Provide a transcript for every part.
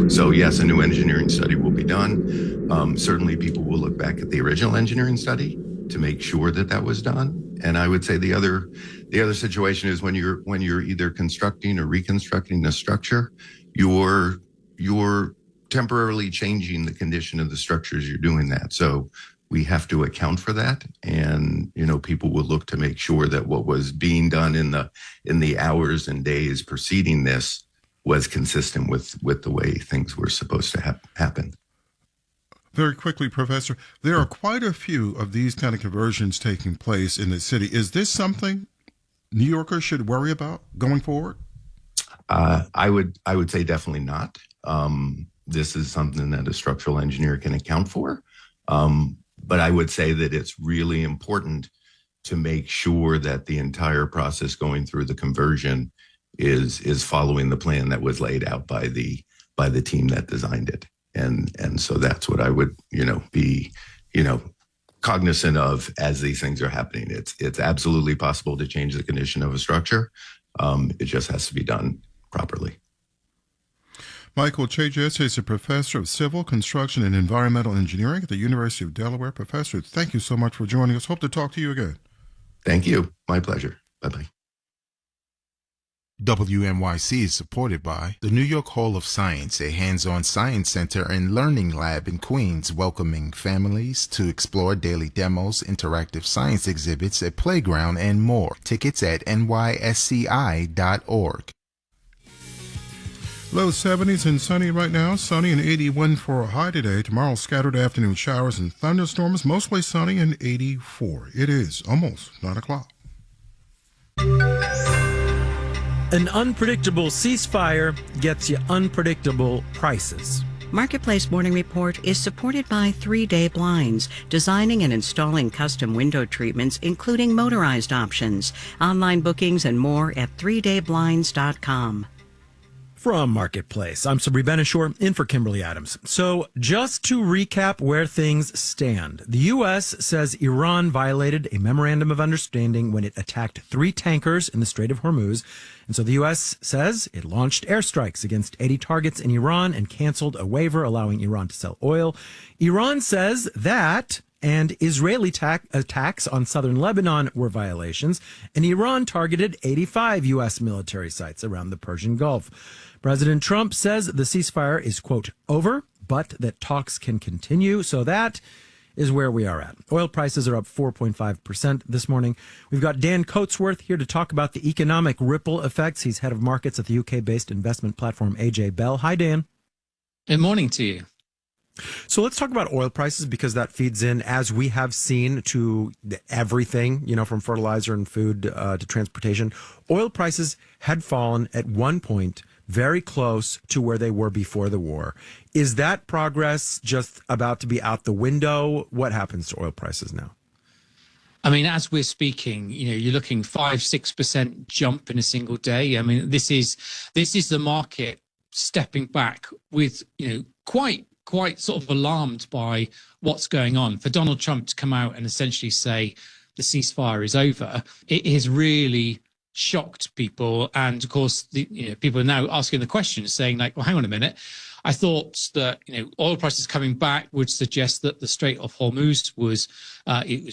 So yes, a new engineering study will be done. Certainly, people will look back at the original engineering study to make sure that that was done. And I would say the other situation is when you're either constructing or reconstructing a structure, you're temporarily changing the condition of the structures you're doing that. So we have to account for that, and people will look to make sure that what was being done in the hours and days preceding this was consistent with the way things were supposed to happen. Very quickly, Professor, there are quite a few of these kind of conversions taking place in the city. Is this something New Yorkers should worry about going forward? I would say definitely not. This is something that a structural engineer can account for. But I would say that it's really important to make sure that the entire process going through the conversion is following the plan that was laid out by the team that designed it. And so that's what I would, be, cognizant of as these things are happening. It's absolutely possible to change the condition of a structure. It just has to be done properly. Michael Chajes is a professor of civil, construction, and environmental engineering at the University of Delaware. Professor, thank you so much for joining us. Hope to talk to you again. Thank you. My pleasure. Bye-bye. WNYC is supported by the New York Hall of Science, a hands-on science center and learning lab in Queens, welcoming families to explore daily demos, interactive science exhibits, a playground, and more. Tickets at nysci.org. Low 70s and sunny right now. Sunny and 81 for a high today. Tomorrow, scattered afternoon showers and thunderstorms. Mostly sunny and 84. It is almost 9 o'clock. An unpredictable ceasefire gets you unpredictable prices. Marketplace Morning Report is supported by 3 Day Blinds, designing and installing custom window treatments, including motorized options. Online bookings and more at 3dayblinds.com. From Marketplace, I'm Sabri Benishore, in for Kimberly Adams. So just to recap where things stand, the U.S. says Iran violated a memorandum of understanding when it attacked 3 tankers in the Strait of Hormuz. And so the U.S. says it launched airstrikes against 80 targets in Iran and canceled a waiver allowing Iran to sell oil. Iran says that and Israeli attacks on southern Lebanon were violations, and Iran targeted 85 U.S. military sites around the Persian Gulf. President Trump says the ceasefire is, quote, over, but that talks can continue. So that is where we are at. Oil prices are up 4.5% this morning. We've got Dan Coatsworth here to talk about the economic ripple effects. He's head of markets at the UK-based investment platform AJ Bell. Hi, Dan. Good morning to you. So let's talk about oil prices, because that feeds in, as we have seen, to everything, from fertilizer and food to transportation. Oil prices had fallen at one point very close to where they were before the war. Is that progress just about to be out the window? What happens to oil prices now? I mean, as we're speaking, you're looking 5-6% jump in a single day. I mean, this is the market stepping back with, quite sort of alarmed by what's going on. For Donald Trump to come out and essentially say the ceasefire is over, it has really shocked people. And of course, people are now asking the question, saying like, well, hang on a minute. I thought that, oil prices coming back would suggest that the Strait of Hormuz was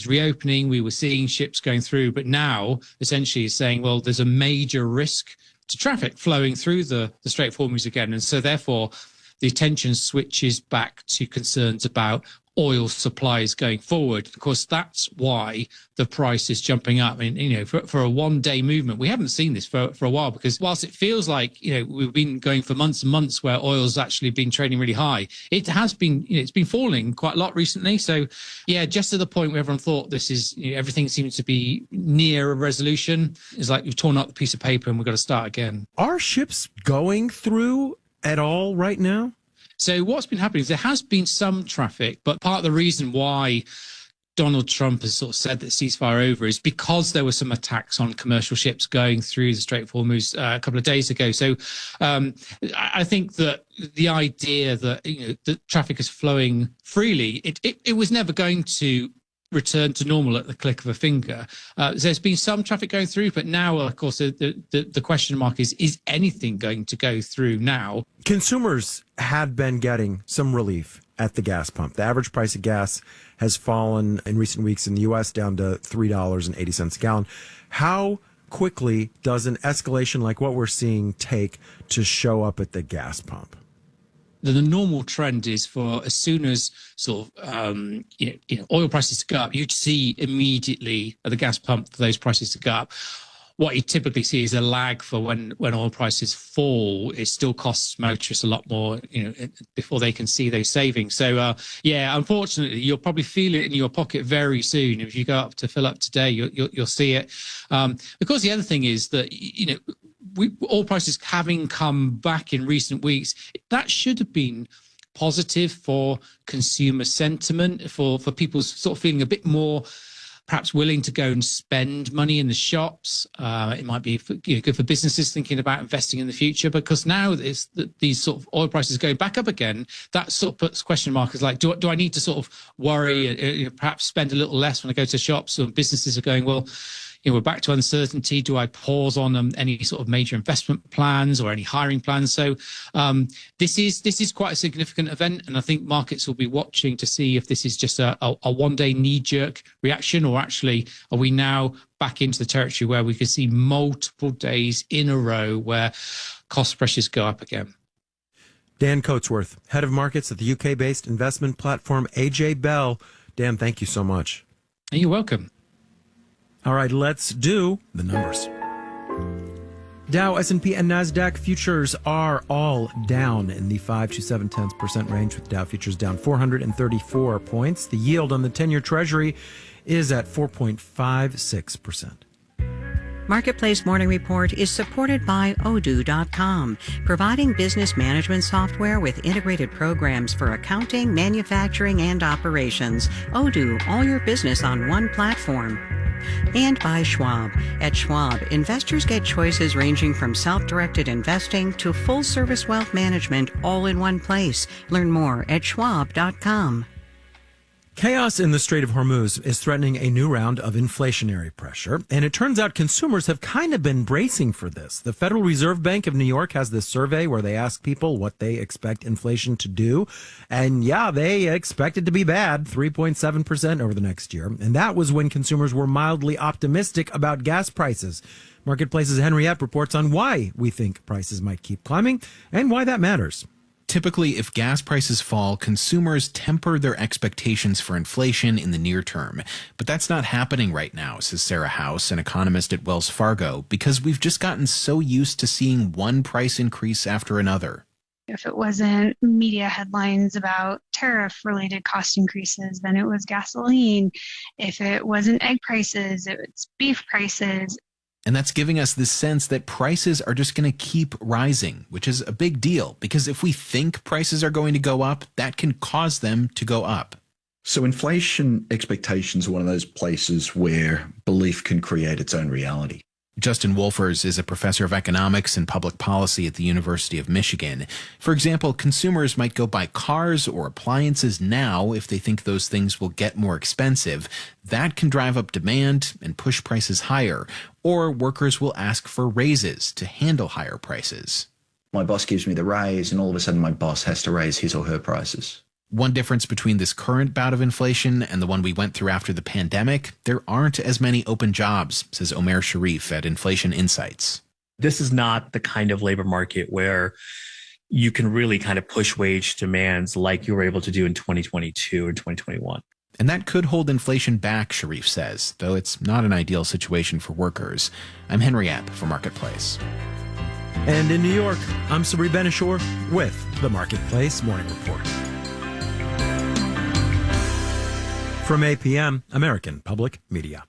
reopening. We were seeing ships going through, but now essentially is saying, well, there's a major risk to traffic flowing through the Strait of Hormuz again. And so therefore, the attention switches back to concerns about oil supplies going forward. Of course, that's why the price is jumping up. I mean, for a one-day movement, we haven't seen this for a while, because whilst it feels like, we've been going for months and months where oil's actually been trading really high, it has been, it's been falling quite a lot recently. So, yeah, just to the point where everyone thought this is, everything seems to be near a resolution. It's like we've torn up the piece of paper and we've got to start again. Are ships going through at all right now? So what's been happening is there has been some traffic, but part of the reason why Donald Trump has sort of said that ceasefire over is because there were some attacks on commercial ships going through the Strait of Hormuz a couple of days ago. So I think that the idea that the traffic is flowing freely, it was never going to return to normal at the click of a finger. There's been some traffic going through, but now, of course, the question mark is anything going to go through now? Consumers had been getting some relief at the gas pump. The average price of gas has fallen in recent weeks in the U.S. down to $3.80 a gallon. How quickly does an escalation like what we're seeing take to show up at the gas pump? The normal trend is for as soon as sort of oil prices go up, you'd see immediately at the gas pump for those prices to go up. What you typically see is a lag for when oil prices fall. It still costs motorists a lot more, before they can see those savings. So, unfortunately, you'll probably feel it in your pocket very soon. If you go up to fill up today, you'll see it. Of course, the other thing is that oil prices having come back in recent weeks, that should have been positive for consumer sentiment, for people sort of feeling a bit more perhaps willing to go and spend money in the shops. It might be good for businesses thinking about investing in the future, because now these sort of oil prices going back up again, that sort of puts question markers like, do I need to sort of worry, perhaps spend a little less when I go to shops? Or businesses are going, well, we're back to uncertainty. Do I pause on any sort of major investment plans or any hiring plans? So this is quite a significant event, and I think markets will be watching to see if this is just a one-day knee-jerk reaction, or actually are we now back into the territory where we could see multiple days in a row where cost pressures go up again. Dan Coatsworth, head of markets at the UK-based investment platform AJ Bell. Dan, thank you so much. You're welcome. All right, let's do the numbers. Dow, S&P, and NASDAQ futures are all down in the 5 to 0.7% range, with Dow futures down 434 points. The yield on the 10-year Treasury is at 4.56%. Marketplace Morning Report is supported by Odoo.com, providing business management software with integrated programs for accounting, manufacturing, and operations. Odoo, all your business on one platform. And by Schwab. At Schwab, investors get choices ranging from self-directed investing to full-service wealth management all in one place. Learn more at Schwab.com. Chaos in the Strait of Hormuz is threatening a new round of inflationary pressure, and it turns out consumers have kind of been bracing for this. The Federal Reserve Bank of New York has this survey where they ask people what they expect inflation to do, and they expect it to be bad, 3.7% over the next year, and that was when consumers were mildly optimistic about gas prices. Marketplace's Henry Epp reports on why we think prices might keep climbing and why that matters. Typically, if gas prices fall, consumers temper their expectations for inflation in the near term. But that's not happening right now, says Sarah House, an economist at Wells Fargo, because we've just gotten so used to seeing one price increase after another. If it wasn't media headlines about tariff-related cost increases, then it was gasoline. If it wasn't egg prices, it was beef prices. And that's giving us this sense that prices are just going to keep rising, which is a big deal, because if we think prices are going to go up, that can cause them to go up. So inflation expectations are one of those places where belief can create its own reality. Justin Wolfers is a professor of economics and public policy at the University of Michigan. For example, consumers might go buy cars or appliances now if they think those things will get more expensive. That can drive up demand and push prices higher. Or workers will ask for raises to handle higher prices. My boss gives me the raise, and all of a sudden my boss has to raise his or her prices. One difference between this current bout of inflation and the one we went through after the pandemic, there aren't as many open jobs, says Omer Sharif at Inflation Insights. This is not the kind of labor market where you can really kind of push wage demands like you were able to do in 2022 or 2021. And that could hold inflation back, Sharif says, though it's not an ideal situation for workers. I'm Henry Epp for Marketplace. And in New York, I'm Sabri Benishore with the Marketplace Morning Report. From APM, American Public Media.